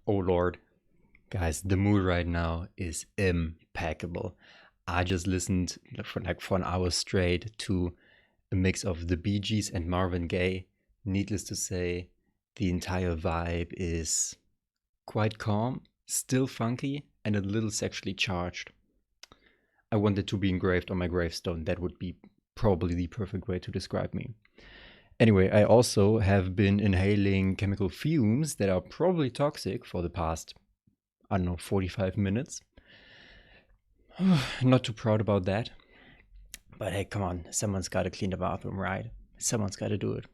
Oh Lord, guys, the mood right now is impeccable. I just listened for an hour straight to a mix of the Bee Gees and Marvin Gaye. Needless to say, the entire vibe is quite calm, still funky, and a little sexually charged. I want it to be engraved on my gravestone. That would be probably the perfect way to describe me. Anyway, I also have been inhaling chemical fumes that are probably toxic for the past, I don't know, 45 minutes. Not too proud about that. But hey, come on, someone's got to clean the bathroom, right? Someone's got to do it.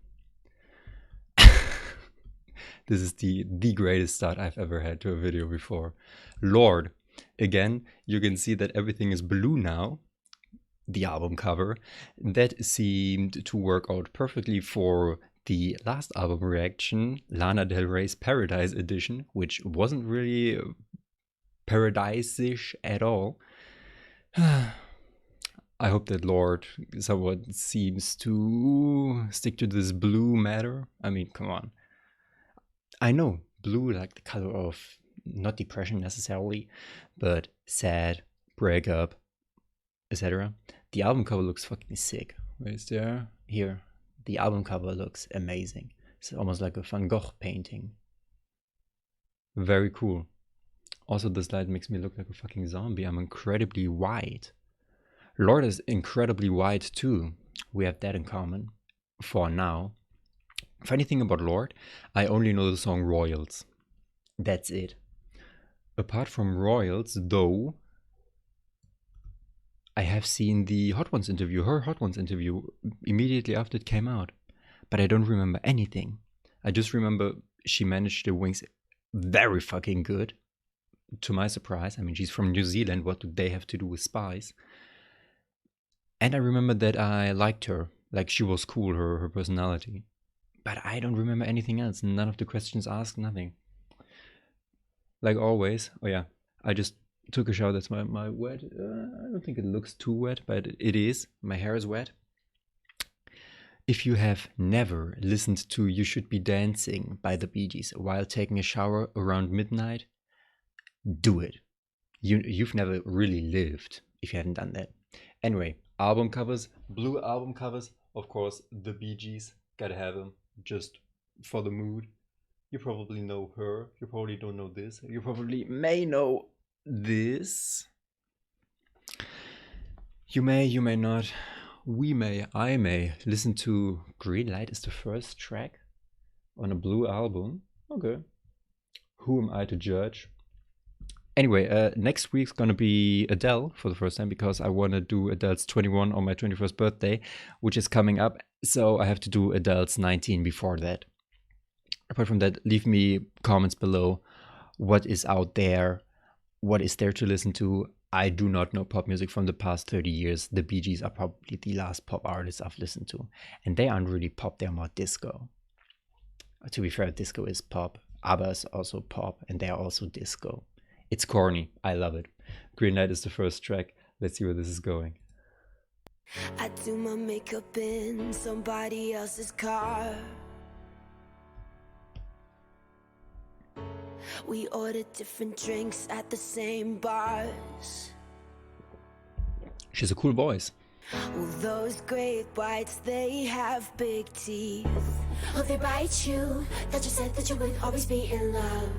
This is the greatest start I've ever had to a video before. Lorde. Again, you can see that everything is blue now. The album cover. That seemed to work out perfectly for the last album reaction, Lana Del Rey's Paradise Edition, which wasn't really paradise-ish at all. I hope that Lorde somewhat seems to stick to this blue matter. I mean, come on. I know blue, like the color of not depression necessarily, but sad, breakup, etc. The album cover looks fucking sick. Where is there? Here. The album cover looks amazing. It's almost like a Van Gogh painting. Very cool. Also, this light makes me look like a fucking zombie. I'm incredibly white. Lorde is incredibly white too. We have that in common. For now. Funny thing about Lorde, I only know the song Royals. That's it. Apart from Royals, though, I have seen the Hot Ones interview, her Hot Ones interview, immediately after it came out. But I don't remember anything. I just remember she managed the wings very fucking good. To my surprise. I mean, she's from New Zealand. What do they have to do with spies? And I remember that I liked her. Like, she was cool, her personality. But I don't remember anything else. None of the questions asked, nothing. Like always. Oh yeah, I just took a shower. That's my wet. I don't think it looks too wet, but it is. My hair is wet. If you have never listened to You Should Be Dancing by the Bee Gees while taking a shower around midnight, do it. You've never really lived if you haven't done that. Anyway, album covers, blue album covers. Of course, the Bee Gees. Gotta have them. Just for the mood. You probably know her. You probably don't know this. You probably may know this. You may not. We may, I may listen to Green Light is the first track on a blue album. Okay. Who am I to judge? Anyway, next week's gonna be Adele for the first time because I wanna do Adele's 21 on my 21st birthday, which is coming up. So I have to do Adele's 19 before that. Apart from that, leave me comments below. What is out there? What is there to listen to? I do not know pop music from the past 30 years. The Bee Gees are probably the last pop artists I've listened to. And they aren't really pop, they're more disco. To be fair, disco is pop. ABBA is also pop, and they are also disco. It's corny. I love it. Green Light is the first track. Let's see where this is going. I do my makeup in somebody else's car. We order different drinks at the same bars. She's a cool voice. Well, those great whites, they have big teeth. Oh, they bite you. That you said that you would always be in love.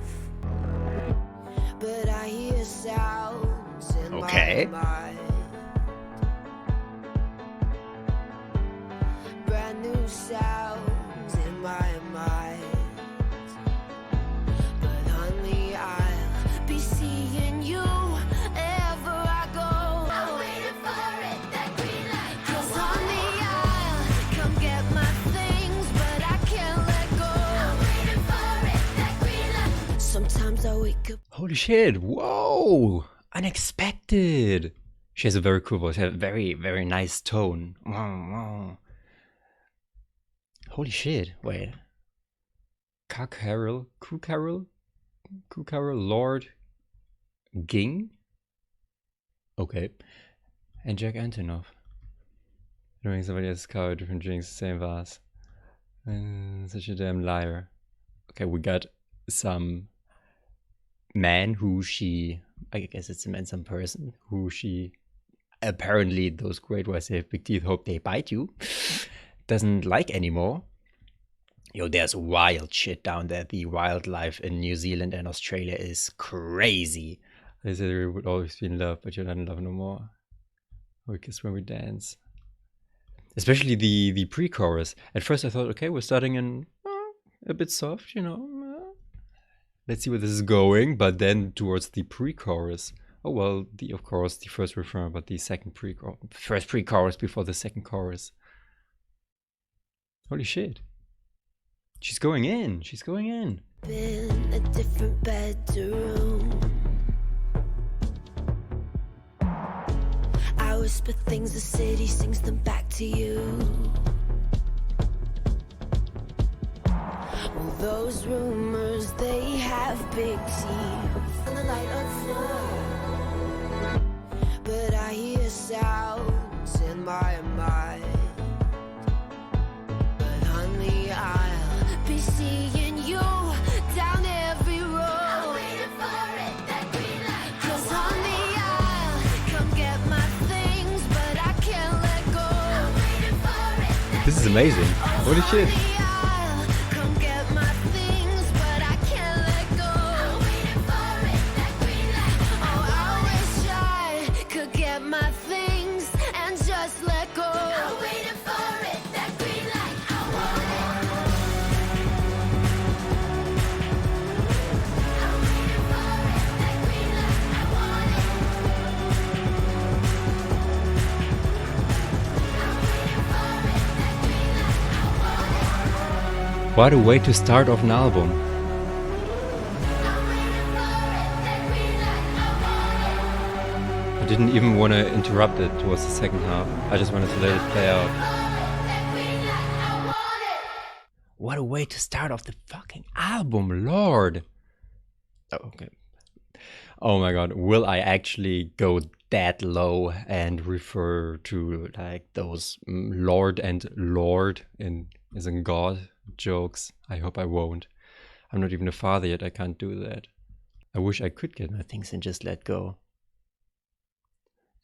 But I hear sounds in my mind. Brand new sounds in my mind. But honey, I'll be seeing you ever I go. I'm waiting for it, that green light. 'Cause honey, I'll come get my things, but I can't let go. I'm waiting for it, that green light. Sometimes I wake up. Holy shit, whoa, unexpected. She has a very cool voice, a very, very nice tone. Wow. Holy shit, wait. Carol, Lorde Ging? Okay. And Jack Antonoff. Doing somebody else's car, different drinks, same vase. Such a damn liar. Okay, we got some. 'Cause honey, I'll be seeing you ever I go. I'm waiting for it, that green light. 'Cause honey, I'll come get my things, but I can't let go. I'm waiting for it, that green light. Sometimes I wake up. Holy shit, whoa, unexpected. She has a very cool voice, a very, very nice tone. Wow. Holy shit, wait. Carol. man who she, I guess it's a man, some person who she, apparently those great whites they have big teeth, hope they bite you, doesn't like anymore. Yo, there's wild shit down there. The wildlife in New Zealand and Australia is crazy. They said we would always be in love, but you're not in love no more. We kiss when we dance. Especially the pre-chorus. At first I thought, okay, we're starting in a bit soft, you know. Let's see where this is going. But then towards the pre-chorus, oh well, of course the first refrain, but the first pre-chorus before the second chorus. Holy shit. She's going in. She's going in. In a different bedroom, I whisper things, the city sings them back to you. Well, those rumors, they have big teeth on the light of floor. But I hear sounds in my mind. But honey, I'll be seeing you down every road. I'm waiting for it, that green light. 'Cause honey, I'll come get my things, but I can't let go. I'm waiting for it. This is amazing. Holy shit. I'll come get my things, but I can't let go. I'm waiting for it, that green light. Oh, I wish I could get my things and just let go. I'm waiting for it, that green light. I want it. I'm waiting for it, that green light. I want it. I'm waiting for it, that green light. I want it. What a way to start off an album. I'm waiting for it, that green light. I want it. I didn't even want to interrupt it towards the second half. I just wanted to let it play out. What a way to start off the fucking album, Lorde. Oh, okay. Oh my god, will I actually go that low and refer to like those Lord and Lord as in God jokes? I hope I won't. I'm not even a father yet, I can't do that. I wish I could get my things and just let go.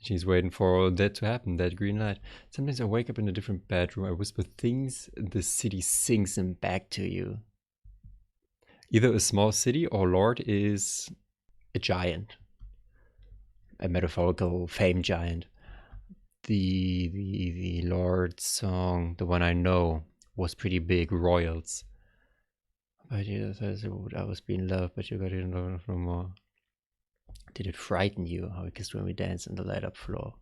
She's waiting for that to happen, that green light. Sometimes I wake up in a different bedroom, I whisper things, the city sings them back to you. Either a small city or Lorde is a giant. A metaphorical fame giant. The Lorde song, the one I know, was pretty big, Royals. But yeah, I would always be in love, but you got in love no more. Did it frighten you how we kissed when we danced on the light up floor?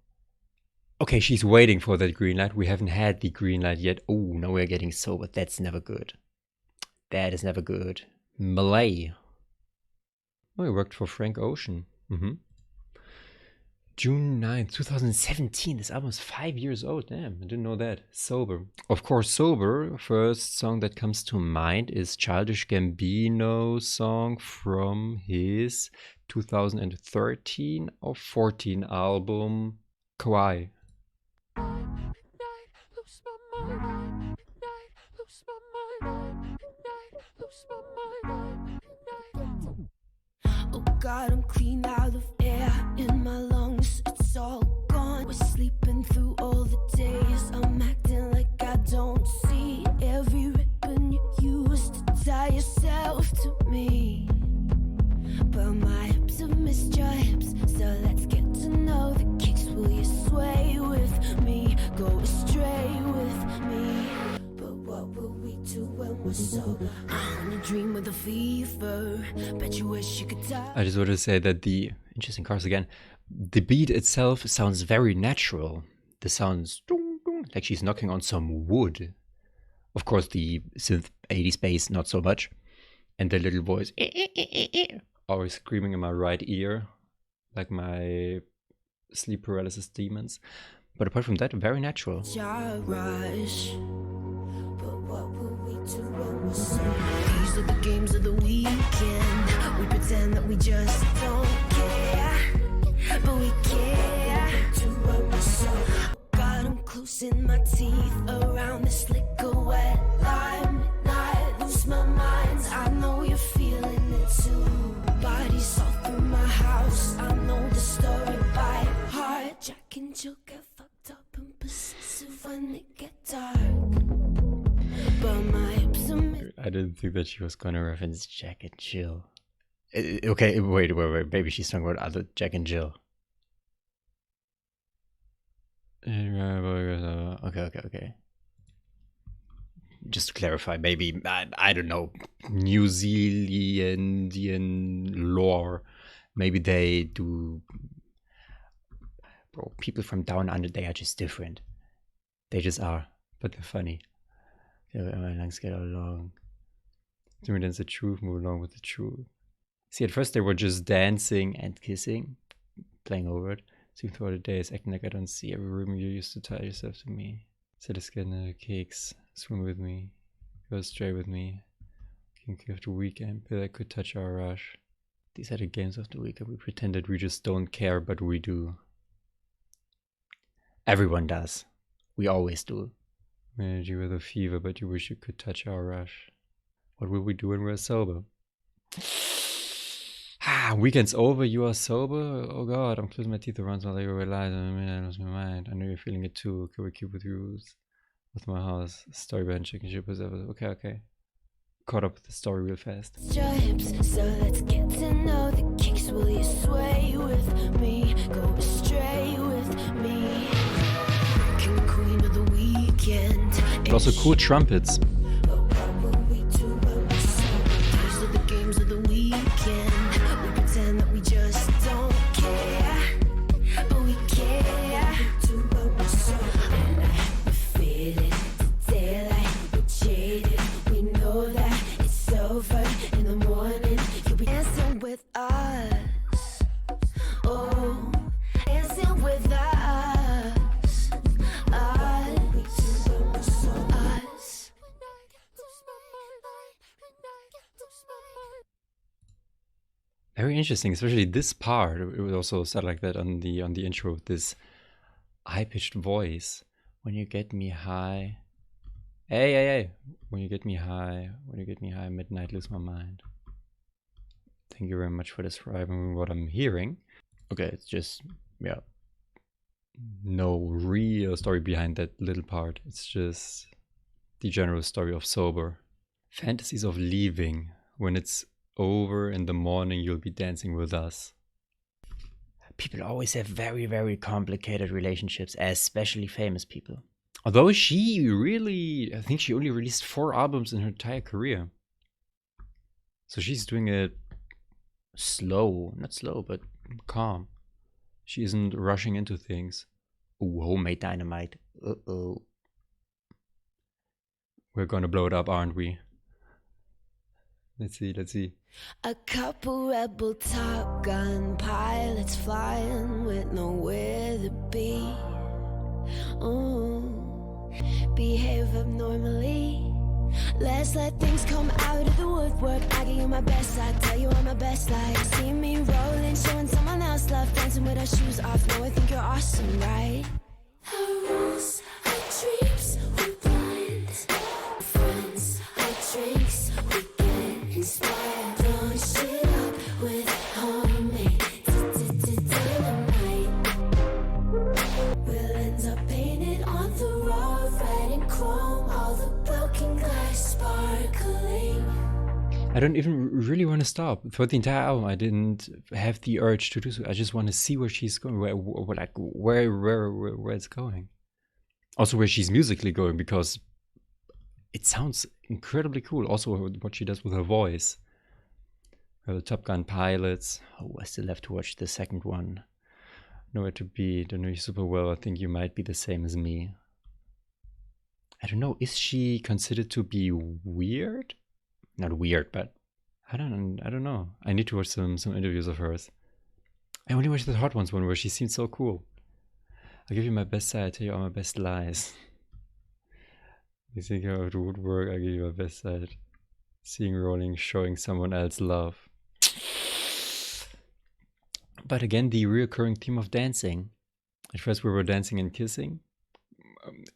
Okay, she's waiting for that green light. We haven't had the green light yet. Oh, now we're getting sober. That's never good. That is never good. Malay. Oh, he worked for Frank Ocean. June 9th, 2017. This album is 5 years old. Damn, I didn't know that. Sober. Of course, Sober. First song that comes to mind is Childish Gambino's song from his 2013 or 14 album, Kawaii. Oh God, I'm clean out of air in my lungs, it's all gone. We're sleeping through all the days. I'm acting like I don't see every ribbon you used to tie yourself to me. But my hips have missed your hips, so let's get to know the kicks. Will you sway with me, go astray with me? But what will we do when we're sober? I wanna dream with a fever, bet you wish you could die. I just want to say that the interesting chorus again. The beat itself sounds very natural. The sounds like she's knocking on some wood. Of course, the synth 80s bass not so much, and the little voice always screaming in my right ear, like my sleep paralysis demons. But apart from that, very natural. Rush. But what will we do when we're sober? These are the games of the weekend. We pretend that we just don't care, but we care. Do when we're sober. God, I'm closing my teeth around this liquor wet lime. Midnight, lose my mind. I know you're feeling it too. Body's think that she was gonna reference Jack and Jill. Okay, wait. Maybe she's talking about other Jack and Jill. Okay. Just to clarify, maybe, I don't know, New Zealandian lore. Maybe they do. Bro, people from down under, they are just different. They just are, but they're funny. My lungs get along. Do me dance the truth, move along with the truth. See, at first they were just dancing and kissing, playing over it. So throughout the days, acting like I don't see every room you used to tie yourself to me. Set a skin cakes, swim with me, go astray with me. King of the weekend, but I could touch our rush. These are the games of the week, and we pretend that we just don't care, but we do. Everyone does. We always do. Manage you with a fever, but you wish you could touch our rush. What will we do when we're sober? Weekend's over, you are sober? Oh god, I'm closing my teeth around so I realize in a minute I lost my mind. I know you're feeling it too. Can we keep with rules? With my house, story behind chicken ship was ever. Okay. Caught up with the story real fast. Your hips, so let's get to know the kicks. Will you sway with me? Go astray with me. King queen of the weekend. But also cool trumpets. These are the games of the weekend. We pretend that we just don't care, but we care. And I feel it, daylight, we're jaded. We know that it's over in the morning. You'll be dancing with us. Oh, dancing with us. Very interesting, especially this part. It was also said like that on the intro with this high-pitched voice. When you get me high. Hey. When you get me high, midnight, lose my mind. Thank you very much for describing what I'm hearing. Okay, it's just, yeah. No real story behind that little part. It's just the general story of sober. Fantasies of leaving. When it's over in the morning, you'll be dancing with us. People always have very, very complicated relationships, especially famous people. Although she really, I think she only released 4 albums in her entire career. So she's doing it slow, not slow, but calm. She isn't rushing into things. Ooh, homemade dynamite. Uh-oh. We're gonna blow it up, aren't we? Let's see. A couple rebel Top Gun pilots flying with nowhere to be. Ooh, behave abnormally. Let's let things come out of the woodwork. I give you my best, I tell you I'm my best life. See me rolling, showing someone else love, dancing with our shoes off. No, I think you're awesome, right? Our rules, our dreams, we're blind. Friends, our drinks, we get inspired. Blowing shit up with homemade dynamite. We'll end up painted on the road, red and chrome, all the broken glass sparkling. I don't even really want to stop. For the entire album, I didn't have the urge to do so. I just want to see where she's going, where it's going. Also, where she's musically going, because it sounds incredibly cool. Also, what she does with her voice. The Top Gun pilots. Oh, I still have to watch the second one. Nowhere to be. Don't know you super well. I think you might be the same as me. I don't know. Is she considered to be weird? Not weird, but I don't know. I need to watch some interviews of hers. I only watched the Hot Ones one where she seemed so cool. I'll give you my best side, I tell you all my best lies. You think of the woodwork, I'll give you my best side. Seeing rolling, showing someone else love. But again, the reoccurring theme of dancing. At first we were dancing and kissing,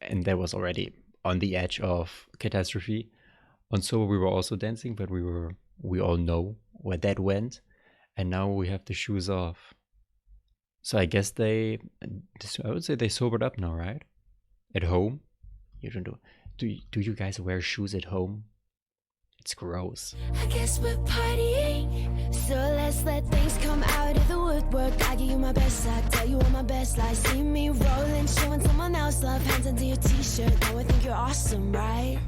and that was already on the edge of catastrophe. On Sober we were also dancing, but we all know where that went, and now we have the shoes off. So I guess I would say they sobered up now, right? At home, you don't do you guys wear shoes at home? It's gross. I guess we're partying, so let's let things come out of the woodwork. I give you my best, I tell you all my best lies. See me rolling, showing someone else love. Hands under your t-shirt, now I think you're awesome, right?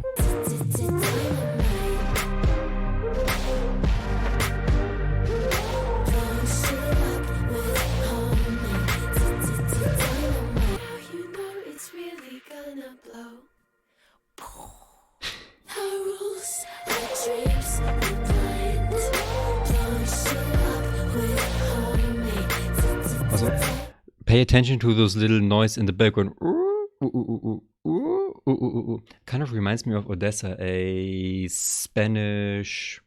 Also, pay attention to those little noise in the background. Kind of reminds me of Odessa, a Spanish,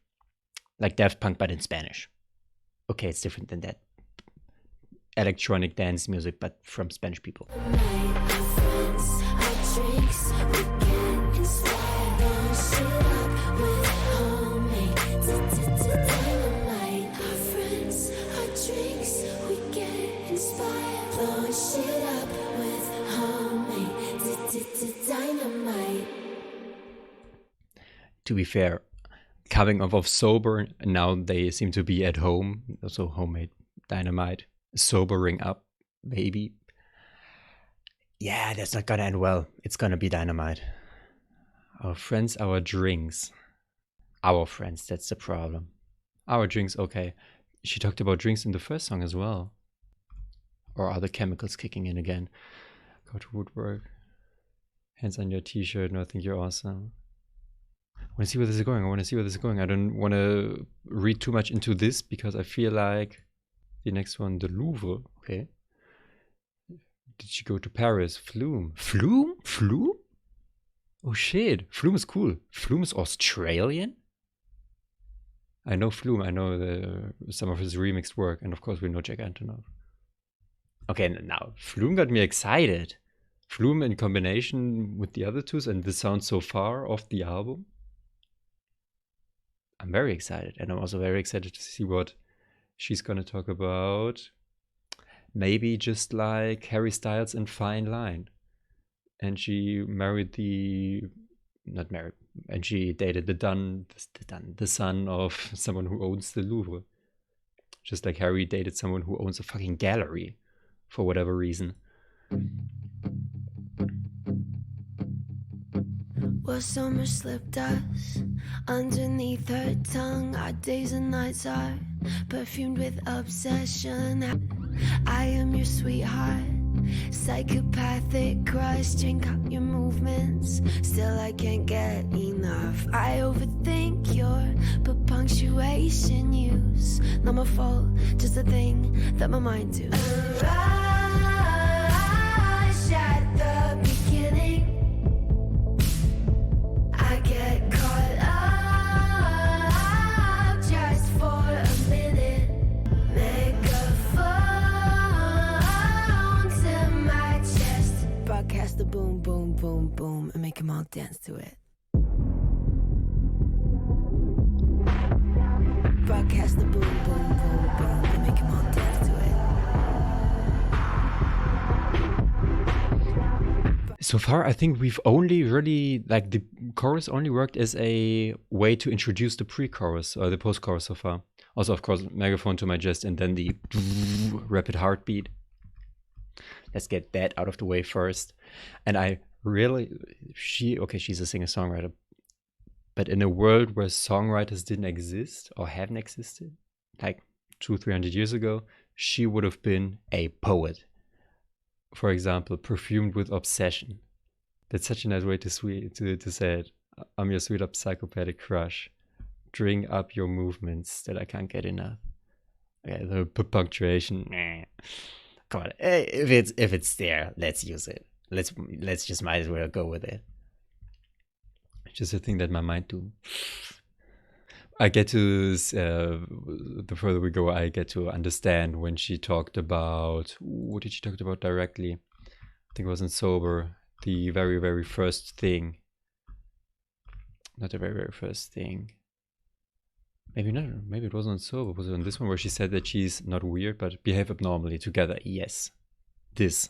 like Daft Punk, but in Spanish. Okay, it's different than that. Electronic dance music, but from Spanish people. To be fair, coming off of sober, now they seem to be at home. Also homemade dynamite. Sobering up, baby. Yeah, that's not gonna end well. It's gonna be dynamite. Our friends, our drinks. Our friends, that's the problem. Our drinks, okay. She talked about drinks in the first song as well. Or are the chemicals kicking in again? Go to woodwork. Hands on your t-shirt. No, I think you're awesome. I want to see where this is going. I don't want to read too much into this because I feel like the next one, the Louvre. Okay. Did she go to Paris? Flume. Oh shit. Flume is cool. Flume is Australian? I know Flume. I know some of his remixed work. And of course we know Jack Antonoff. Okay, now Flume got me excited. Flume in combination with the other two and the sound so far of the album. I'm very excited, and I'm also very excited to see what she's gonna talk about. Maybe just like Harry Styles in Fine Line. And she and she dated the son of someone who owns the Louvre. Just like Harry dated someone who owns a fucking gallery for whatever reason. Well, summer slipped us underneath her tongue. Our days and nights are perfumed with obsession. I am your sweetheart, psychopathic crush. Drink up your movements, still I can't get enough. I overthink your punctuation use. Not my fault, just a thing that my mind do. A rush at the beginning. I get caught up just for a minute. Megaphones in my chest. Broadcast the boom, boom, boom, boom, and make them all dance to it. Broadcast the boom, boom, boom, boom, and make them all dance to it. So far, I think we've only really, like, the chorus only worked as a way to introduce the pre-chorus or the post-chorus so far. Also, of course, megaphone to my chest and then the rapid heartbeat. Let's get that out of the way first. And I really, she's a singer-songwriter. But in a world where songwriters didn't exist or haven't existed, like 200-300 years ago, she would have been a poet. For example, perfumed with obsession. That's such a nice way to say it. I'm your sweet up psychopathic crush. Drink up your movements that I can't get enough. Okay, the punctuation. Come on, if it's there, let's use it. Let's just might as well go with it. It's just a thing that my mind do. I get to, the further we go, I get to understand when she talked about, what did she talk about directly? I think it wasn't Sober, the very, very first thing. Not the very, very first thing. Maybe not, maybe it wasn't Sober, was it on this one where she said that she's not weird, but behave abnormally together, yes. This.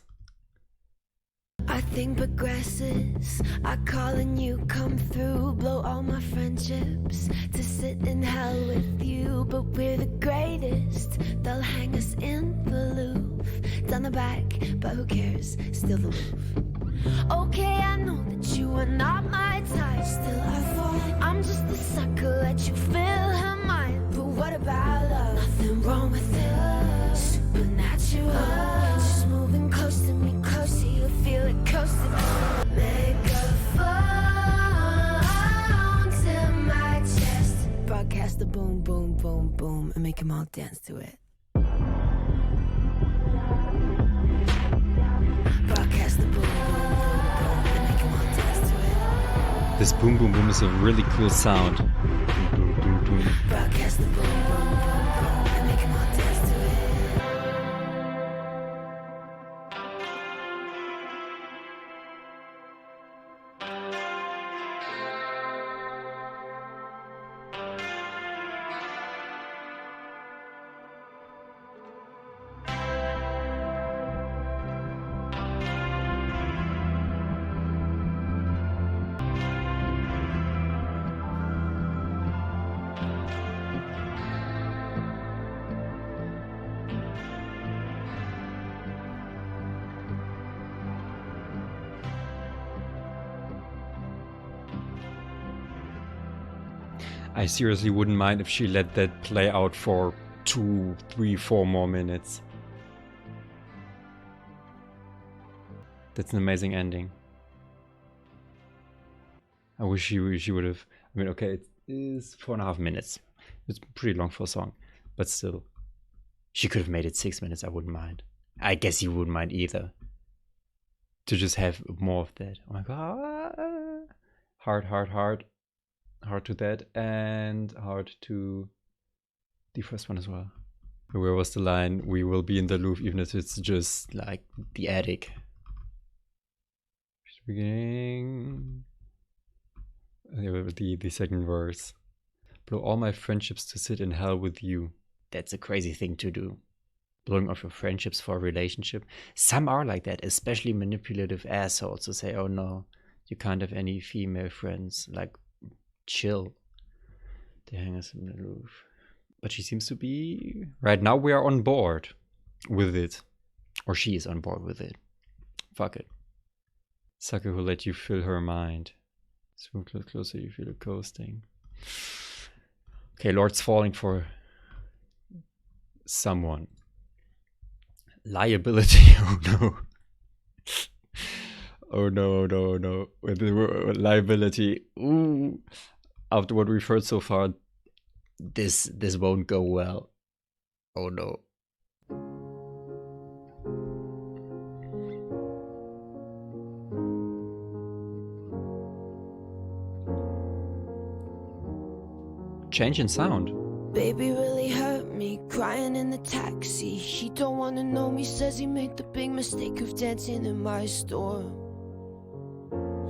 Our thing progresses. I call and you come through. Blow all my friendships to sit in hell with you. But we're the greatest. They'll hang us in the Louvre. Down the back, but who cares? Still the roof. Okay, I know that you are not my type. Still I fall. I'm just the sucker. Let you fill her mind. But what about love? Nothing wrong with it. Supernatural. Just moving close to me, close to you. Feel it close to me. Megaphone to my chest. Broadcast the boom, boom, boom, boom, and make them all dance to it. Broadcast the boom, boom, boom, boom, and make them all dance to it. This boom boom boom is a really cool sound. Boom, boom, boom. Broadcast the boom, boom, boom, boom, and make them all dance to it. I seriously wouldn't mind if she let that play out for 2, 3, 4 more minutes. That's an amazing ending. I wish she would have. I mean, okay, it is 4.5 minutes. It's pretty long for a song, but still, she could have made it 6 minutes. I wouldn't mind. I guess you wouldn't mind either. To just have more of that. Oh my god, hard to that, and hard to the first one as well. Where was the line? We will be in the Louvre, even if it's just like the attic. Beginning. The second verse. Blow all my friendships to sit in hell with you. That's a crazy thing to do. Blowing off your friendships for a relationship. Some are like that, especially manipulative assholes who say, oh no, you can't have any female friends. Like, chill. They hang us in the roof. But she seems to be... Right now we are on board with it. Or she is on board with it. Fuck it. Sucker who let you fill her mind. So closer you feel it coasting. Okay, Lorde's falling for someone. Liability. Oh no. Oh no. With the liability. Ooh. After what we've heard so far, this won't go well. Oh no. Change in sound. Baby really hurt me, crying in the taxi. He don't wanna know me, says he made the big mistake of dancing in my store.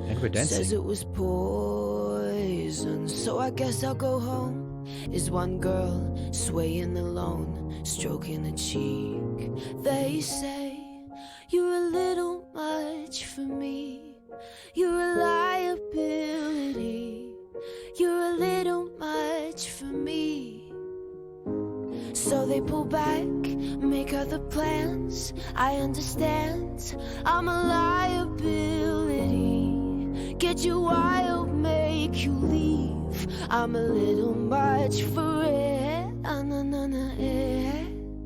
And we're dancing. Says it was poison, so I guess I'll go home. Is one girl swaying alone, stroking a cheek. They say you're a little much for me. You're a liability. You're a little much for me. So they pull back, make other plans. I understand, I'm a liability. Get you wild, make you leave. I'm a little much for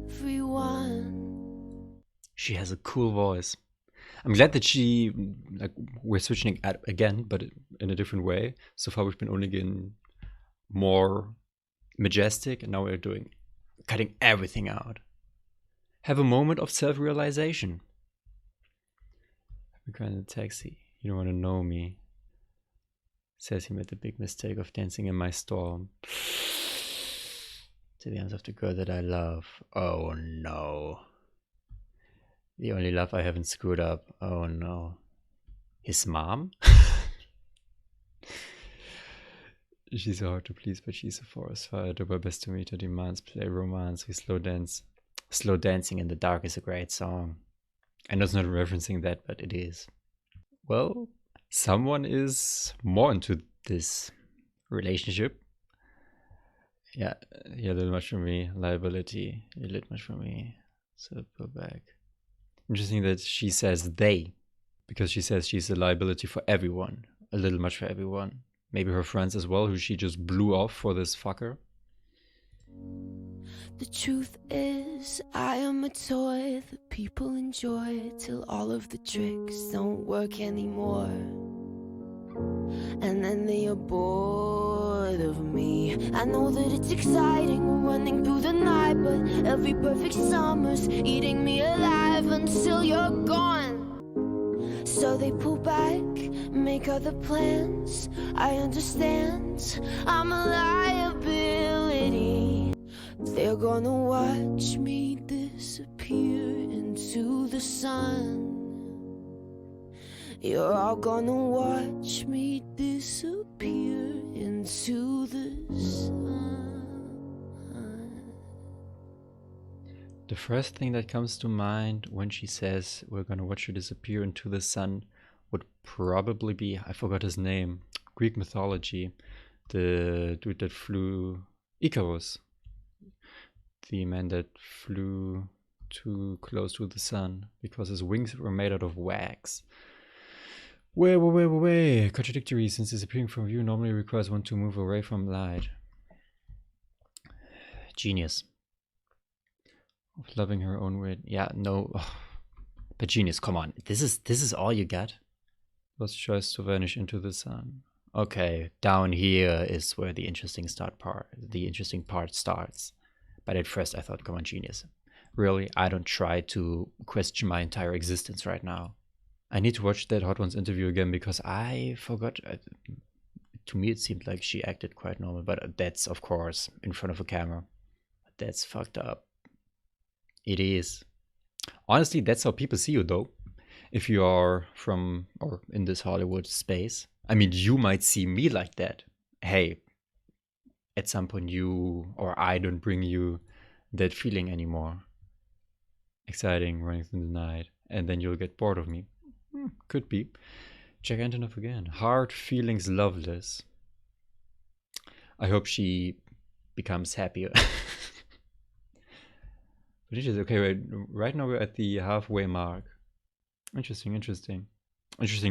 everyone. She has a cool voice. I'm glad that we're switching again, but in a different way. So far we've been only getting more majestic, and now we're cutting everything out. Have a moment of self-realization. I'm crying in a taxi. You don't want to know me. Says he made the big mistake of dancing in my storm. To the arms of the girl that I love. Oh no. The only love I haven't screwed up. Oh no. His mom? She's so hard to please, but she's a forest fire. Do my best to meet her demands. Play romance. We slow dance. Slow dancing in the dark is a great song. I know it's not referencing that, but it is. Well, someone is more into this relationship. Yeah, you're a little much for me. Liability, you're a little much for me. So pull back. Interesting that she says they, because she says she's a liability for everyone. A little much for everyone. Maybe her friends as well, who she just blew off for this fucker. The truth is, I am a toy that people enjoy till all of the tricks don't work anymore. And then they are bored of me. I know that it's exciting running through the night, but every perfect summer's eating me alive until you're gone. So they pull back, make other plans. I understand, I'm a liability. They're gonna watch me disappear into the sun. You're all gonna watch me disappear into the sun. The first thing that comes to mind when she says we're gonna watch you disappear into the sun would probably be, I forgot his name, Greek mythology, the dude that flew, Icarus, the man that flew too close to the sun because his wings were made out of wax. Wait. Contradictory, since disappearing from view normally requires one to move away from light. Genius. Of loving her own way. Yeah, no. But genius, come on. This is all you got? Was choice to vanish into the sun. Okay, down here is where the interesting part starts. But at first I thought, come on, genius. Really, I don't try to question my entire existence right now. I need to watch that Hot Ones interview again because I forgot. To me, it seemed like she acted quite normal, but that's, of course, in front of a camera. That's fucked up. It is. Honestly, that's how people see you, though. If you are from or in this Hollywood space. I mean, you might see me like that. Hey, at some point you or I don't bring you that feeling anymore. Exciting, running through the night. And then you'll get bored of me. Could be. Jack Antonoff again. Hard feelings, loveless. I hope she becomes happier. But it is okay. Right now we're at the halfway mark. Interesting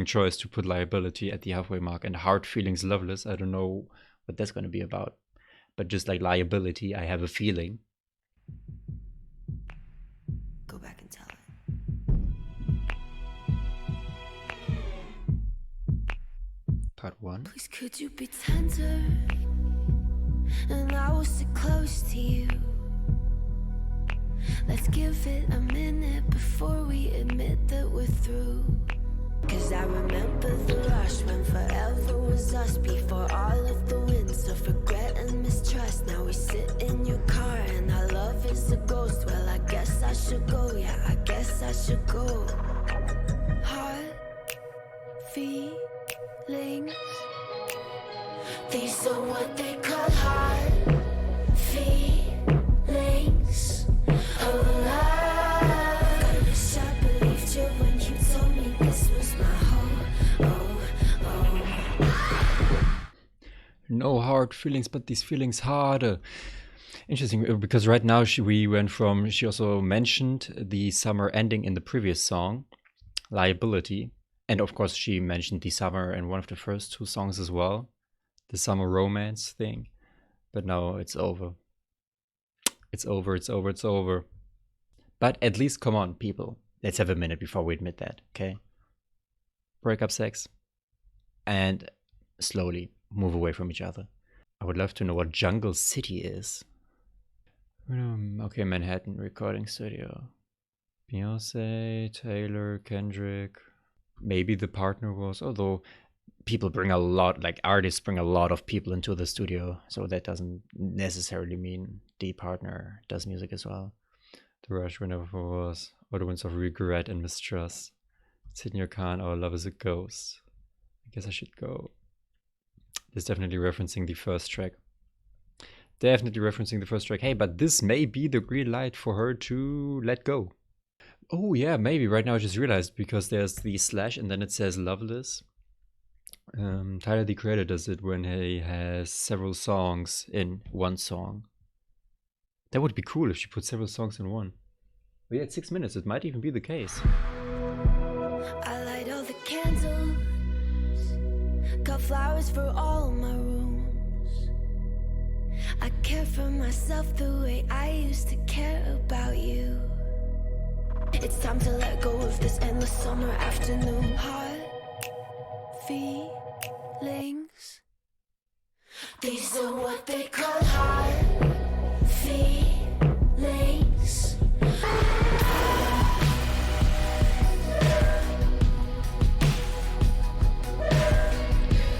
choice to put liability at the halfway mark and hard feelings, loveless. I don't know what that's going to be about, but just like liability, I have a feeling. Go back and tell it. Part 1. Please could you be tender, and I will sit close to you. Let's give it a minute before we admit that we're through. Cause I remember the rush when forever was us. Before all of the winds of regret and mistrust. Now we sit in your car and our love is a ghost. Well, I guess I should go, yeah, I guess I should go. Heart, feelings, these are what they call heart, feelings of love. I wish I believed you when you told me this was my home. No hard feelings, but these feelings harder. Interesting, because right now she also mentioned the summer ending in the previous song, Liability. And of course she mentioned the summer in one of the first two songs as well, the summer romance thing. But now it's over. It's over. But at least, come on, people. Let's have a minute before we admit that, okay? Break up sex. And slowly move away from each other. I would love to know what Jungle City is. Okay, Manhattan recording studio. Beyonce, Taylor, Kendrick. Maybe the partner was, although people bring a lot, like artists bring a lot of people into the studio. So that doesn't necessarily mean the partner does music as well. The rush whenever was, or the winds of regret and mistrust. Sit in your car and our love is a ghost. I guess I should go. This definitely referencing the first track. Hey, but this may be the green light for her to let go. Oh yeah, maybe right now I just realized, because there's the slash and then it says Loveless. Tyler the Creator does it when he has several songs in one song. That would be cool if she put several songs in one. But yeah, it's 6 minutes. It might even be the case. I light all the candles, got flowers for all my rooms. I care for myself the way I used to care about you. It's time to let go of this endless summer afternoon. Hot feelings, these are what they call hot feelings.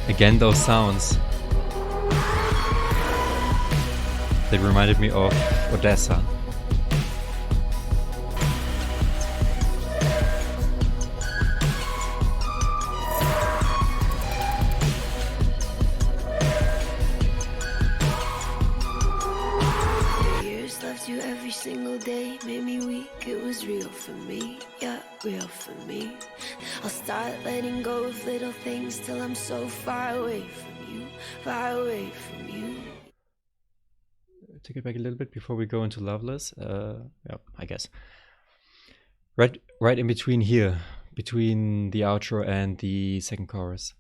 Again, those sounds. That reminded me of Odessa. You every single day made me weak. It was real for me, yeah, real for me. I'll start letting go of little things till I'm so far away from you, far away from you. Take it back a little bit before we go into Loveless. Yeah, I guess. Right in between here, between the outro and the second chorus.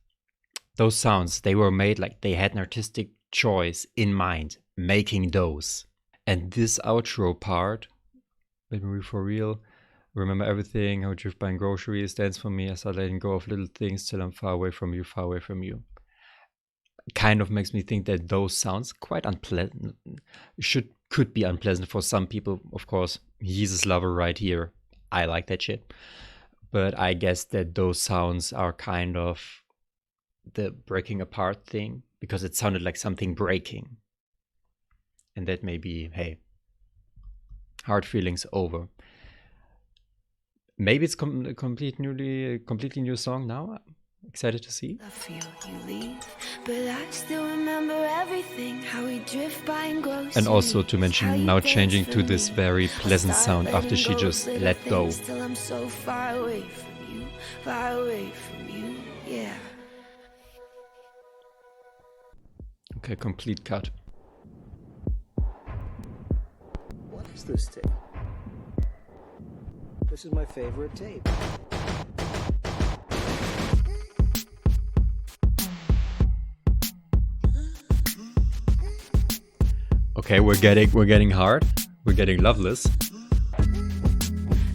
Those sounds, they were made like they had an artistic choice in mind, making those. And this outro part, let me read for real. Remember everything, how drift buying groceries stands for me. I start letting go of little things till I'm far away from you, far away from you. Kind of makes me think that those sounds quite unpleasant. Could be unpleasant for some people, of course. Jesus lover right here. I like that shit. But I guess that those sounds are kind of the breaking apart thing, because it sounded like something breaking. And that may be, hey, hard feelings over. Maybe it's a completely new song now. Excited to see. I feel you leave, but I still remember everything. How we drift by and groceries. And also to mention, now changing to this very pleasant sound after she just let go. Till I'm so far away from you, far away from you, yeah. Okay, complete cut. What is this tape? This is my favorite tape. Okay, we're getting hard. We're getting Loveless.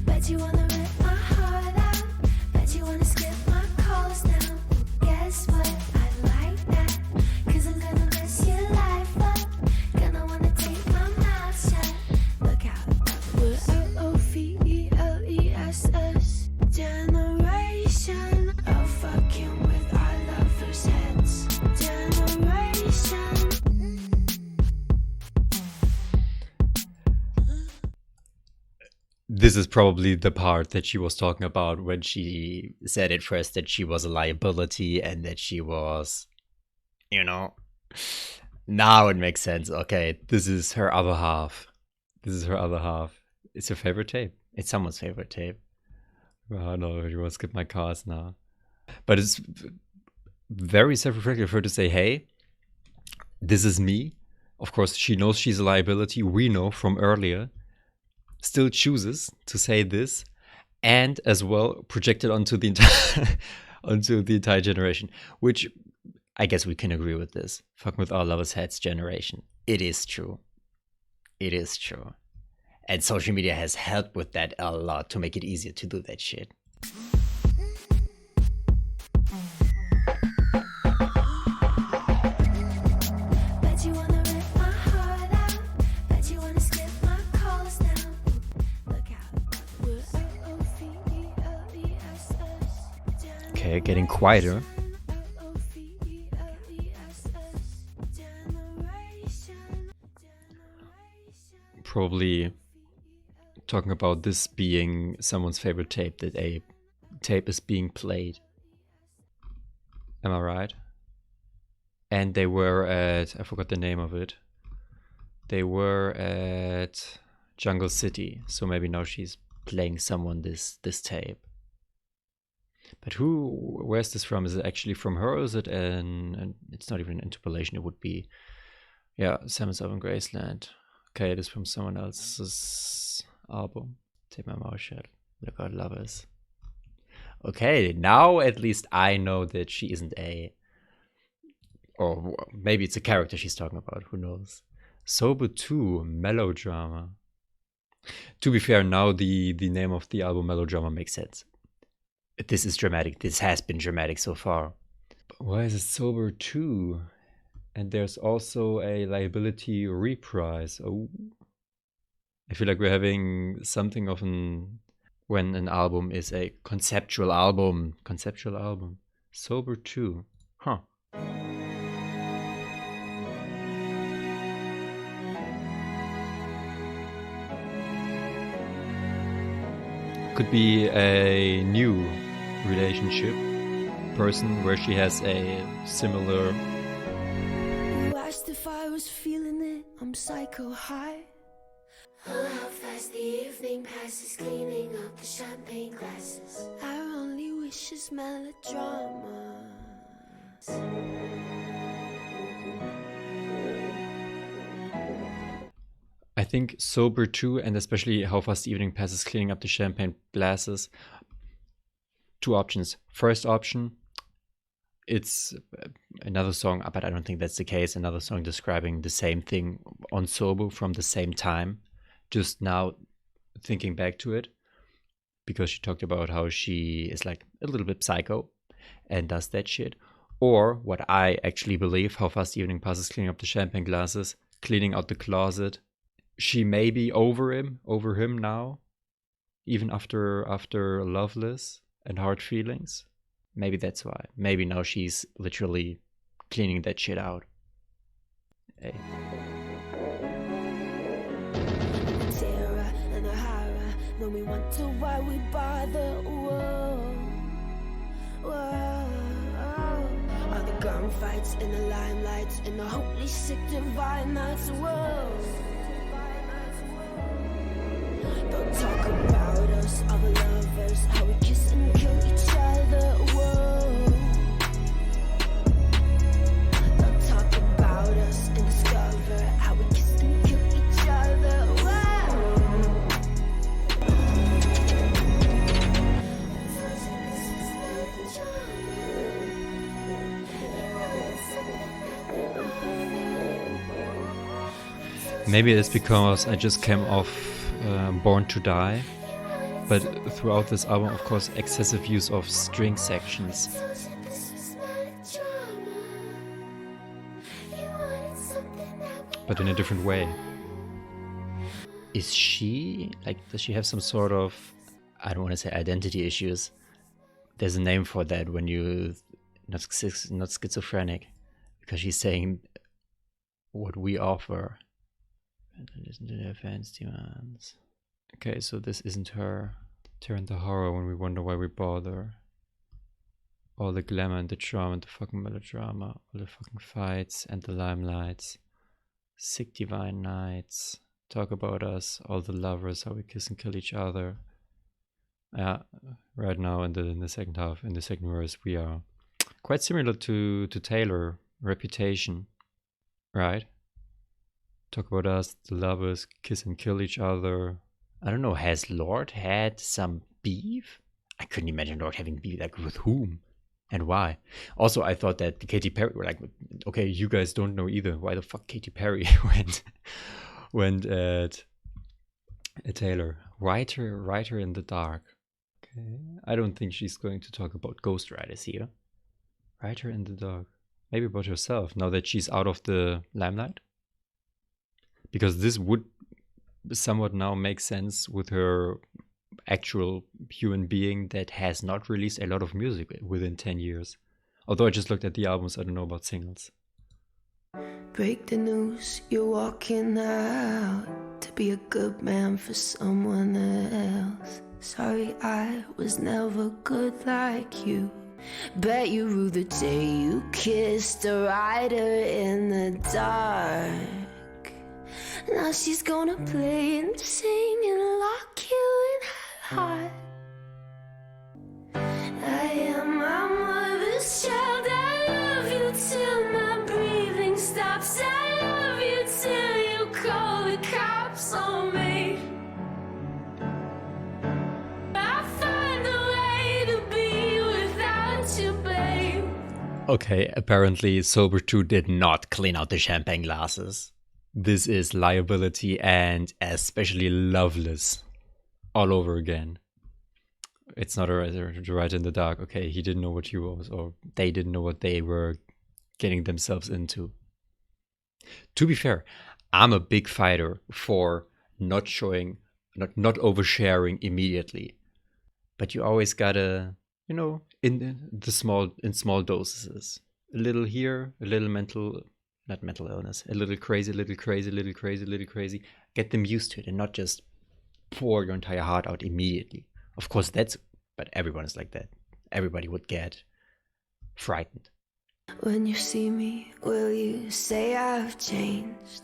Bet you wanna rip my heart out. Bet you wanna skip my calls now. Guess what? I like that. 'Cause I'm gonna mess your life up. Gonna wanna take my mouth shut. Look out. We're LOVELESS. Generation of fucking with our lovers' heads. Generation. This is probably the part that she was talking about when she said at first that she was a liability and that she was, you know. Now it makes sense. Okay, this is her other half. It's her favorite tape. It's someone's favorite tape. Oh no, you want to skip my cars now. But it's very self-reflective for her to say, hey, this is me. Of course, she knows she's a liability. We know from earlier. Still chooses to say this, and as well projected onto the entire generation, which I guess we can agree with this. Fuck with our lovers' heads generation. It is true. And social media has helped with that a lot to make it easier to do that shit. Okay, getting quieter. Probably talking about this being someone's favorite tape, that a tape is being played. Am I right? And they were at, I forgot the name of it. They were at Jungle City, so maybe now she's playing someone this tape. But where's this from? Is it actually from her, or is it it's not even an interpolation, it would be, yeah, Samus Up in Graceland. Okay, it is from someone else's album. Take My Mouth Shut, Look Out Lovers. Okay, now at least I know that she isn't or maybe it's a character she's talking about, who knows. Sober 2, Melodrama. To be fair, now the name of the album Melodrama makes sense. This is dramatic. This has been dramatic so far. But why is it Sober 2? And there's also a Liability reprise. Oh. I feel like we're having something of when an album is a conceptual album. Sober 2. Huh. Could be a new relationship person where she has a similar. You asked if I was feeling it, I'm psycho high. Oh, how fast the evening passes, cleaning up the champagne glasses. Our only wish is melodrama. I think Sober 2, and especially How Fast the Evening Passes, cleaning up the champagne glasses. Two options. First option, it's another song, but I don't think that's the case. Another song describing the same thing on Sober from the same time. Just now thinking back to it, because she talked about how she is like a little bit psycho and does that shit. Or what I actually believe, How Fast the Evening Passes, cleaning up the champagne glasses, cleaning out the closet. She may be over him now, even after Loveless and Hard Feelings. Maybe that's why. Maybe now she's literally cleaning that shit out. Hey. Terror and the horror, when we wonder why we bother. Whoa, whoa. All the gunfights and the limelights and the holy sick divine nights. Whoa. Don't talk about us, all the lovers, how we kiss and kill each other. Whoa. Don't talk about us and discover how we kiss and kill each other. Maybe it's because I just came off Born to Die, but throughout this album, of course, excessive use of string sections. But in a different way. Is she, like, does she have some sort of, I don't want to say identity issues. There's a name for that when you, not schizophrenic, because she's saying what we offer. Listen to their fans' demands. Okay, so this isn't her. Terror and the horror, when we wonder why we bother. All the glamour and the charm and the fucking melodrama. All the fucking fights and the limelights. Sick divine nights. Talk about us. All the lovers, how we kiss and kill each other. Yeah, right now in the second half, in the second verse, we are quite similar to Taylor, Reputation, right? Talk about us, the lovers, kiss and kill each other. I don't know, has Lorde had some beef? I couldn't imagine Lorde having beef, like with whom and why. Also, I thought that Katy Perry, like, okay, you guys don't know either. Why the fuck Katy Perry went at Taylor? Writer in the Dark. Okay, I don't think she's going to talk about ghostwriters here. Writer in the Dark. Maybe about herself, now that she's out of the limelight. Because this would somewhat now make sense with her actual human being that has not released a lot of music within 10 years. Although I just looked at the albums, I don't know about singles. Break the news, you're walking out to be a good man for someone else. Sorry, I was never good like you. Bet you rue the day you kissed a rider in the dark. Now she's gonna play and sing and lock you in her Okay, apparently Sober 2 did not clean out the champagne glasses. This is Liability and especially Loveless all over again. It's not a right in the dark. Okay, he didn't know what he was, or they didn't know what they were getting themselves into. To be fair, I'm a big fighter for not showing, not oversharing immediately. But you always gotta, in small doses. A little here, a little not mental illness, a little crazy, little crazy, little crazy, little crazy. Get them used to it and not just pour your entire heart out immediately. Of course, but everyone is like that. Everybody would get frightened. When you see me, will you say I've changed?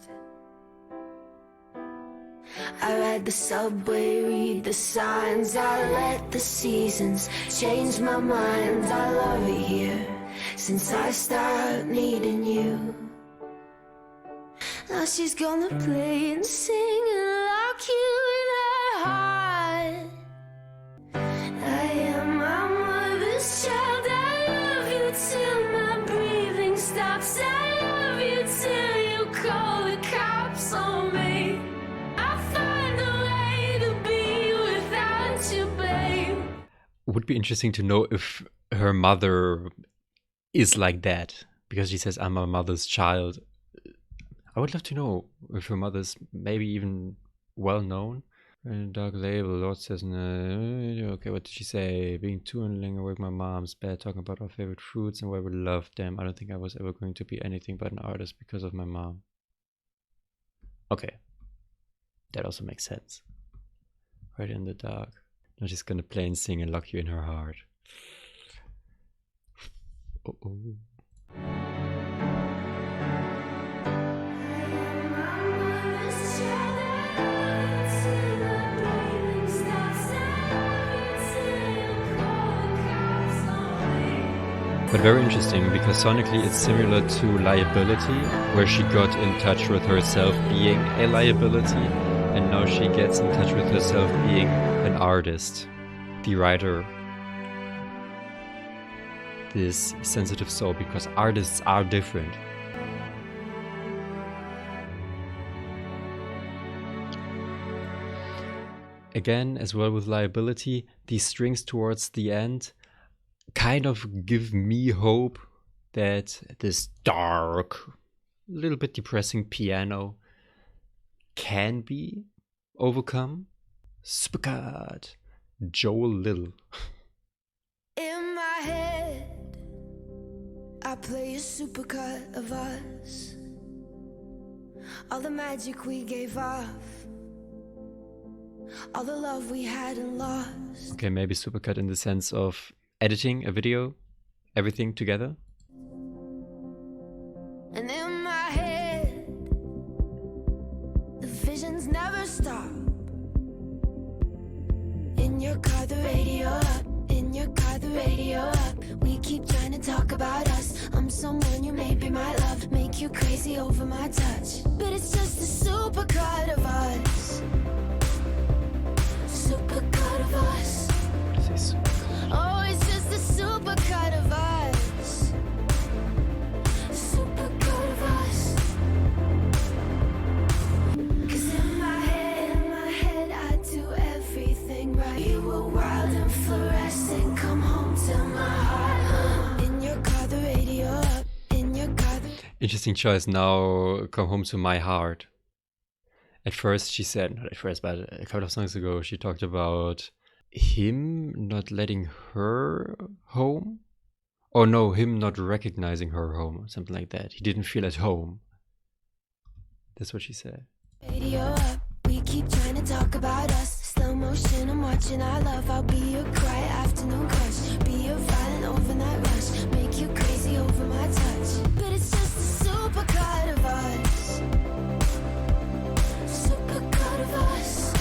I ride the subway, read the signs, I let the seasons change my mind. I love it here since I started needing you. Now she's gonna play and sing and lock you in her heart. I am my mother's child, I love you till my breathing stops. I love you till you call the cops on me. Would be interesting to know if her mother is like that, because she says, I'm my mother's child. I would love to know if her mother's maybe even well known. Dark label, Lorde says, okay, what did she say? Being too unlinger with my mom's bad, talking about our favorite fruits and why we love them. I don't think I was ever going to be anything but an artist because of my mom. Okay, that also makes sense. Right in the dark. Now she's gonna play and sing and lock you in her heart. Uh-oh. But very interesting, because sonically it's similar to Liability, where she got in touch with herself being a liability, and now she gets in touch with herself being an artist, the writer, this sensitive soul, because artists are different. Again, as well with Liability, these strings towards the end kind of give me hope that this dark, little bit depressing piano can be overcome. Supercut, Joel Little. In my head, I play a supercut of us. All the magic we gave off, all the love we had and lost. Okay, maybe supercut in the sense of editing a video, everything together. And in my head, the visions never stop. In your car, the radio up. In your car, the radio up. We keep trying to talk about us. I'm someone you may be my love. Make you crazy over my touch. But it's just a supercut of us. Supercut of us. Oh, it's just a supercut of us. Supercut of us. 'Cause in my head, I do everything right. You were wild and fluorescent. Come home to my heart. In your car, the radio up. In your car, Interesting choice. Now, Come Home to My Heart. At first, she said, not at first, but a couple of songs ago, she talked about him not letting her home. Oh no, him not recognizing her home, something like that. He didn't feel at home. That's what she said. radio up. We keep trying to talk about us. Slow motion, I'm watching our love. I'll be your quiet afternoon crush. Be your violent overnight rush. Make you crazy over my touch. But it's just a supercut of us. Supercut of us.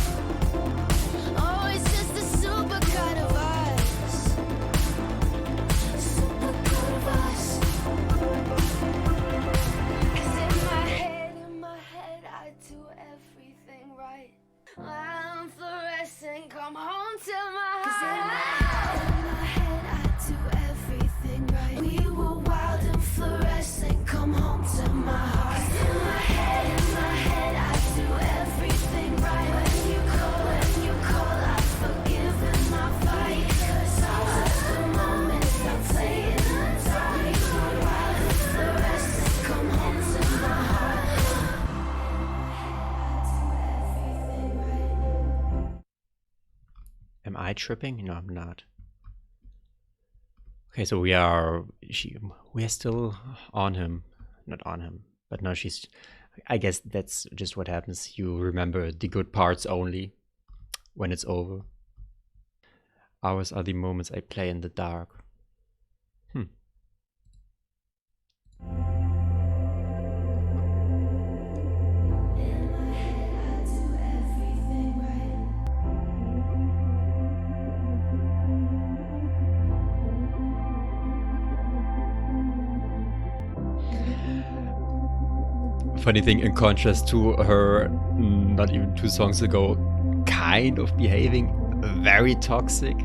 Oh, it's just a supercut of us. Supercut of us. 'Cause in my head, I do everything right. I'm fluorescent, come home to my heart. 'Cause in my head, I do everything right. We were wild my heart. In my head, I do everything right. When you call, I forgive in my fight. 'Cause I was the moment I play it untied. The rest is come home to my heart. Am I tripping? No, I'm not. Okay, so we are still on him. Not on him, but no, she's... I guess that's just what happens. You remember the good parts only when it's over. Hours are the moments I play in the dark. Funny thing, in contrast to her, not even 2 songs ago, kind of behaving very toxic.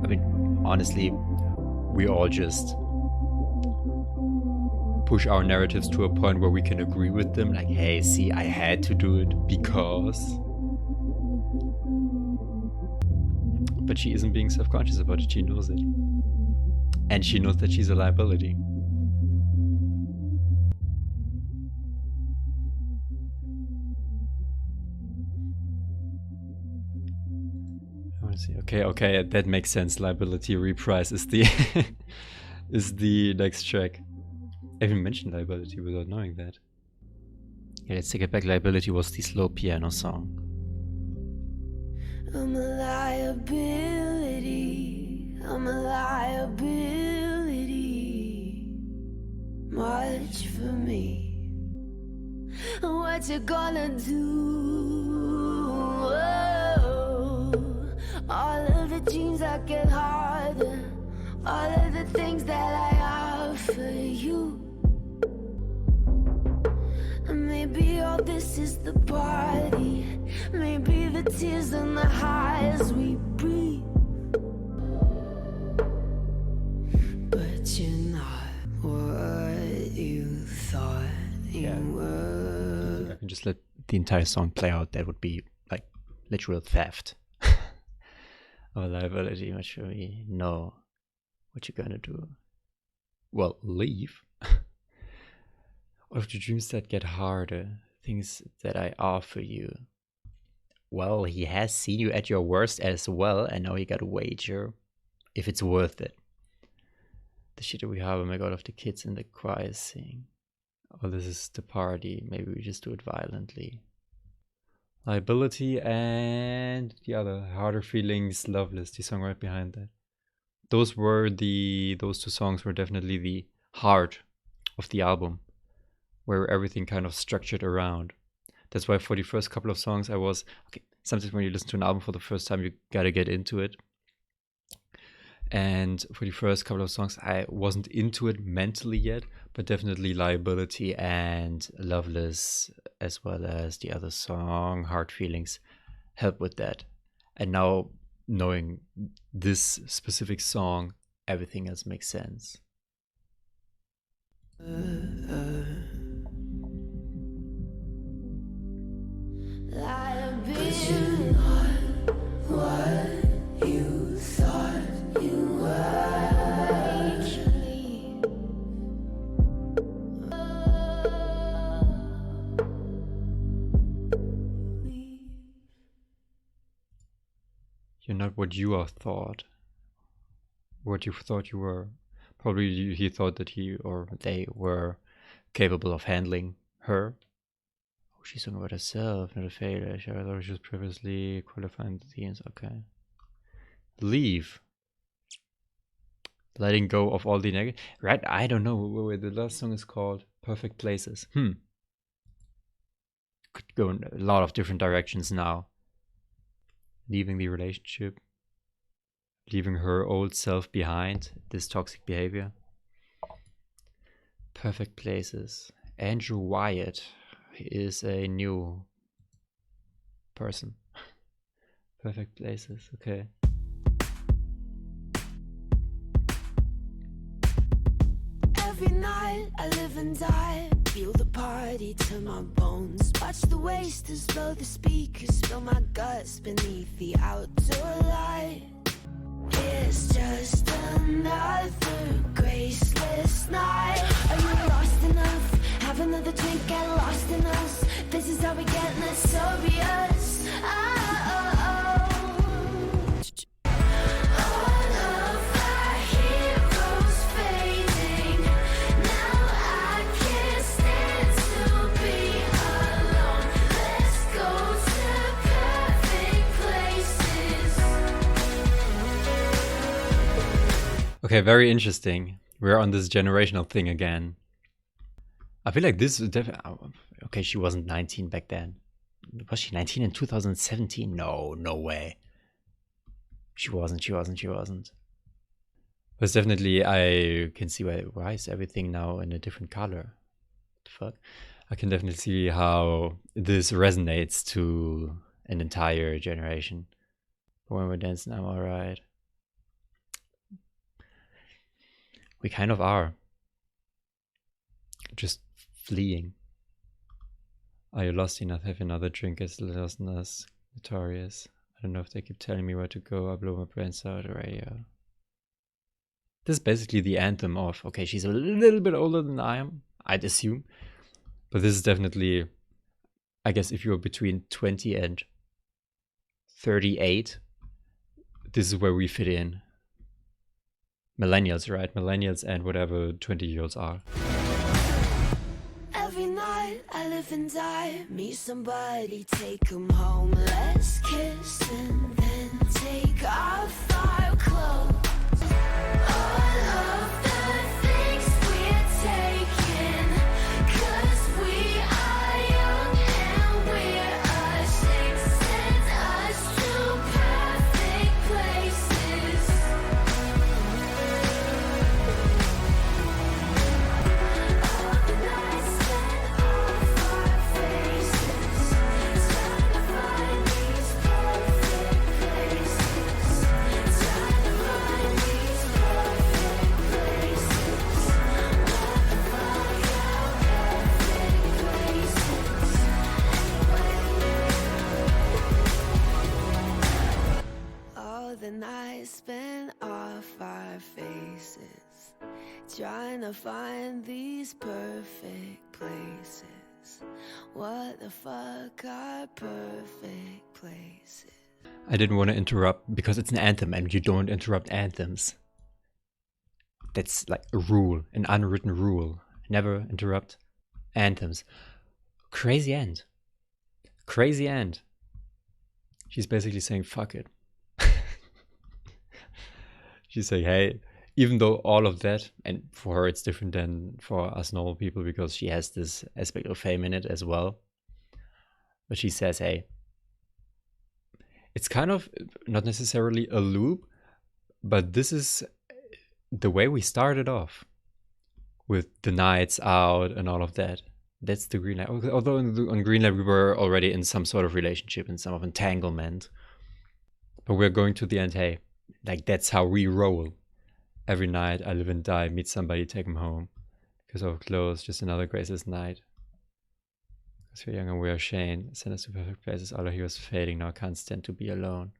I mean, honestly, we all just push our narratives to a point where we can agree with them. Like, hey, see, I had to do it because... But she isn't being self-conscious about it, she knows it. And she knows that she's a liability. I want to see. Okay, that makes sense. Liability Reprise is the is the next track. I even mentioned Liability without knowing that. Yeah, let's take it back. Liability was the slow piano song. I'm a liability. I'm a liability. Much for me. What you gonna do? Oh, all of the dreams that get harder. All of the things that I offer you. Maybe all this is the party. Maybe the tears and the highs we breathe. But you're not what you thought you were. I can just let the entire song play out. That would be like literal theft. Or liability, much for me. No. What you gonna do? Well, leave. Of the dreams that get harder, things that I offer you. Well, he has seen you at your worst as well, and now he got a wager if it's worth it. The shit that we have, oh my god, of the kids in the choir sing. Oh, this is the party. Maybe we just do it violently. Liability and the other, Harder Feelings, Loveless, the song right behind that. Those 2 songs were definitely the heart of the album, where everything kind of structured around. That's why for the first couple of songs I was, okay, sometimes when you listen to an album for the first time, you gotta get into it. And for the first couple of songs, I wasn't into it mentally yet, but definitely Liability and Loveless, as well as the other song, Hard Feelings, help with that. And now, knowing this specific song, everything else makes sense. Liability. What you thought you were. You're not what you are thought. What you thought you were. Probably he thought that he or they were capable of handling her. Oh, she's talking about herself, not a failure. I thought she was previously qualifying the teams. Okay. Leave. Letting go of all the negative. Right? I don't know. Wait, the last song is called Perfect Places. Could go in a lot of different directions now. Leaving the relationship. Leaving her old self behind. This toxic behavior. Perfect Places. Andrew Wyatt is a new person. Perfect Places. Okay. night I live and die. Feel the party to my bones. Watch the wasters blow the speakers. Feel my guts beneath the outdoor light. It's just another graceless night. Are you lost enough? Have another drink, get lost in us. This is how we get notorious. All of our heroes fading. Now I can't stand to be alone. Let's go to perfect places. Okay, very interesting. We're on this generational thing again. I feel like this is definitely... Okay, she wasn't 19 back then. Was she 19 in 2017? No way. She wasn't. But definitely, I can see why is everything now in a different color. What the fuck? I can definitely see how this resonates to an entire generation. But when we're dancing, I'm alright. We kind of are. Just fleeing. Are you lost enough? Have another drink as lost us. Notorious. I don't know if they keep telling me where to go. I blow my brains out the radio. This is basically the anthem of, okay, she's a little bit older than I am, I'd assume. But this is definitely, I guess if you're between 20 and 38, this is where we fit in. Millennials, right? Millennials and whatever 20-year-olds are. Every night I live and die. Meet somebody, take 'em home. Let's kiss and then take off our clothes. All of the things we're taking, 'cause we are young and we're ashamed. Send us to perfect places. All the nights spent off our faces, trying to find these perfect places. Trying to find these perfect places. What the fuck, how perfect places. All the nights spent off our faces, trying to find these perfect places. What the fuck are perfect places? I didn't want to interrupt because it's an anthem and you don't interrupt anthems. That's like a rule, an unwritten rule. Never interrupt anthems. Crazy end. Crazy end. She's basically saying, fuck it. She's saying, hey, even though all of that, and for her it's different than for us normal people because she has this aspect of fame in it as well. But she says, hey, it's kind of not necessarily a loop, but this is the way we started off with the nights out and all of that. That's the green light. Although on green light we were already in some sort of relationship and some of entanglement. But we're going to the end, hey, like that's how we roll. Every night I live and die, meet somebody, take them home. Because of clothes, just another graceless night. Because we're young and we're ashamed. Send us to perfect places, all our heroes fading, now I can't stand to be alone.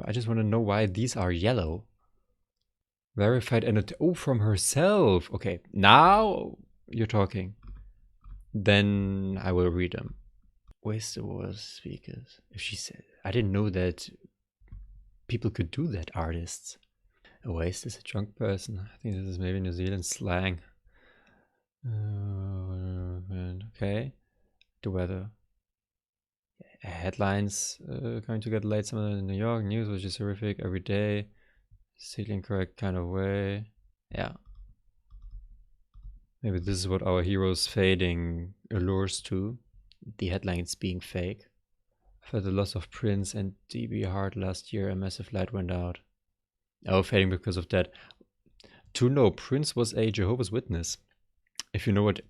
I just want to know why these are yellow. Verified and from herself. Okay, now you're talking. Then I will read them. Where's the worst speakers? If she said, I didn't know that people could do that, artists. A waste is a drunk person. I think this is maybe New Zealand slang. Okay. The weather. Headlines going to get late summer in New York. News which is horrific every day. Stealing correct kind of way. Yeah. Maybe this is what our heroes fading allures to. The headlines being fake. After the loss of Prince and DB Hart last year, a massive light went out. Oh, fading because of that. To know, Prince was a Jehovah's Witness. If you know what,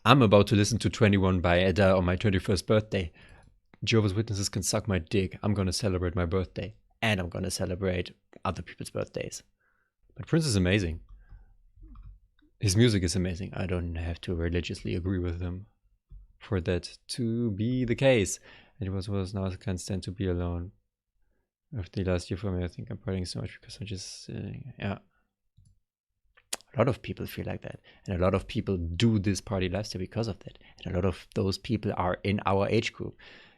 I'm about to listen to 21 by Adele on my 21st birthday. Jehovah's Witnesses can suck my dick. I'm gonna celebrate my birthday. And I'm gonna celebrate other people's birthdays. But Prince is amazing. His music is amazing. I don't have to religiously agree with him for that to be the case. And it was now I can't stand to be alone. Of the last year for me, I think I'm partying so much because I'm just yeah. A lot of people feel like that, and a lot of people do this party lifestyle because of that. And a lot of those people are in our age group.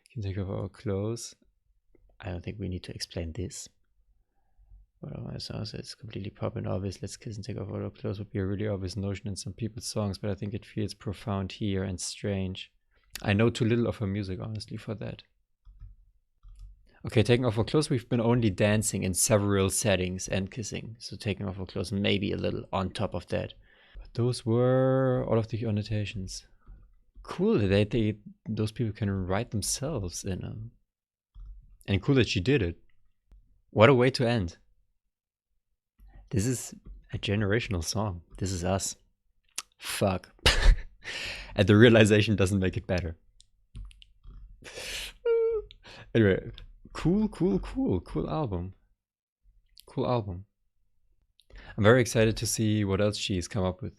You can take off our clothes. I don't think we need to explain this. One of my songs it's completely pop and obvious. Let's kiss and take off all our clothes would be a really obvious notion in some people's songs, but I think it feels profound here and strange. I know too little of her music, honestly, for that. Okay, taking off our clothes, we've been only dancing in several settings and kissing. So taking off our clothes, maybe a little on top of that. But those were all of the annotations. Cool that those people can write themselves in them. And cool that she did it. What a way to end. This is a generational song. This is us. Fuck. And the realization doesn't make it better. Anyway, cool album. Cool album. I'm very excited to see what else she's come up with.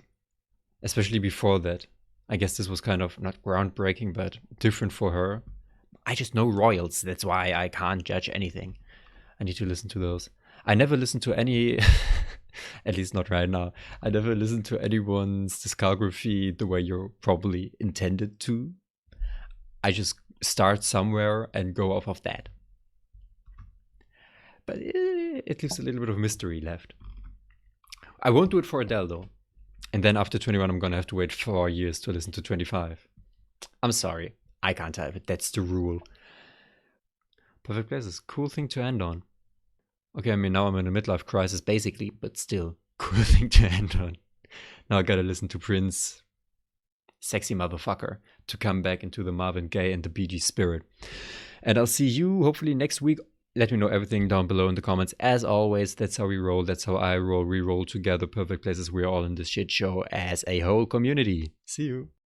Especially before that. I guess this was kind of not groundbreaking, but different for her. I just know royals. That's why I can't judge anything. I need to listen to those. I never listened to any, at least not right now. I never listened to anyone's discography the way you're probably intended to. I just start somewhere and go off of that. But it leaves a little bit of mystery left. I won't do it for Adele though. And then after 21, I'm gonna have to wait 4 years to listen to 25. I'm sorry, I can't have it. That's the rule. Perfect Places, cool thing to end on. Okay, I mean, now I'm in a midlife crisis, basically, but still, cool thing to end on. Now I gotta listen to Prince, sexy motherfucker, to come back into the Marvin Gaye and the Bee Gees spirit. And I'll see you hopefully next week. Let me know everything down below in the comments. As always, that's how we roll. That's how I roll. We roll together. Perfect Places. We're all in this shit show as a whole community. See you.